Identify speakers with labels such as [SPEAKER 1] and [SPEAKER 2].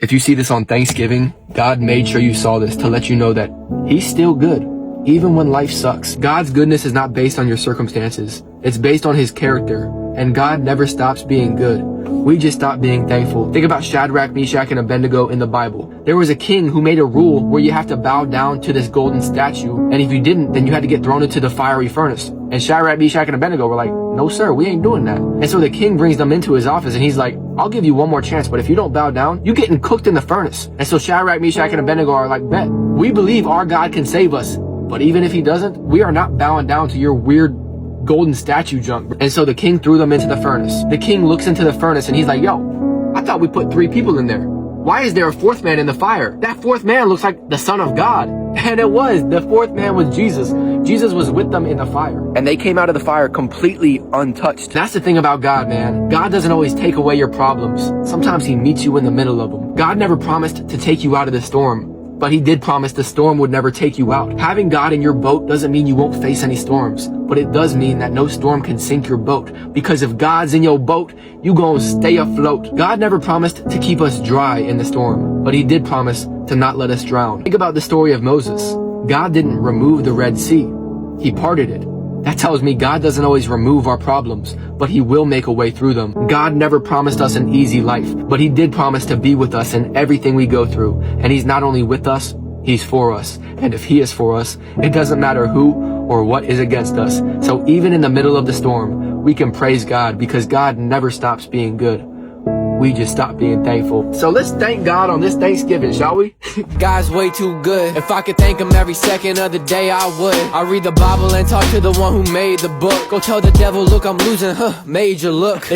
[SPEAKER 1] If you see this on Thanksgiving, God made sure you saw this to let you know that He's still good, even when life sucks. God's goodness is not based on your circumstances. It's based on His character, and God never stops being good. We just stop being thankful. Think about Shadrach, Meshach, and Abednego in the Bible. There was a king who made a rule where you have to bow down to this golden statue, and if you didn't, then you had to get thrown into the fiery furnace. And Shadrach, Meshach, and Abednego were like, no sir, we ain't doing that. And so the king brings them into his office, and he's like, I'll give you one more chance, but if you don't bow down, you're getting cooked in the furnace. And so Shadrach, Meshach, and Abednego are like, bet. We believe our God can save us, but even if He doesn't, we are not bowing down to your weird golden statue junk. And so the king threw them into the furnace. The king looks into the furnace and he's like, yo, I thought we put 3 people in there. Why is there a 4th man in the fire? That 4th man looks like the Son of God. And it was. The 4th man was Jesus. Jesus was with them in the fire. And they came out of the fire completely untouched. That's the thing about God, man. God doesn't always take away your problems. Sometimes He meets you in the middle of them. God never promised to take you out of the storm, but He did promise the storm would never take you out. Having God in your boat doesn't mean you won't face any storms, but it does mean that no storm can sink your boat. Because if God's in your boat, you gonna stay afloat. God never promised to keep us dry in the storm, but He did promise to not let us drown. Think about the story of Moses. God didn't remove the Red Sea. He parted it. That tells me God doesn't always remove our problems, but He will make a way through them. God never promised us an easy life, but He did promise to be with us in everything we go through. And He's not only with us, He's for us. And if He is for us, it doesn't matter who or what is against us. So even in the middle of the storm, we can praise God because God never stops being good. We just stop being thankful. So let's thank God on this Thanksgiving, shall we?
[SPEAKER 2] God's way too good. If I could thank Him every second of the day, I would. I read the Bible and talk to the one who made the book. Go tell the devil, look, I'm losing, major look.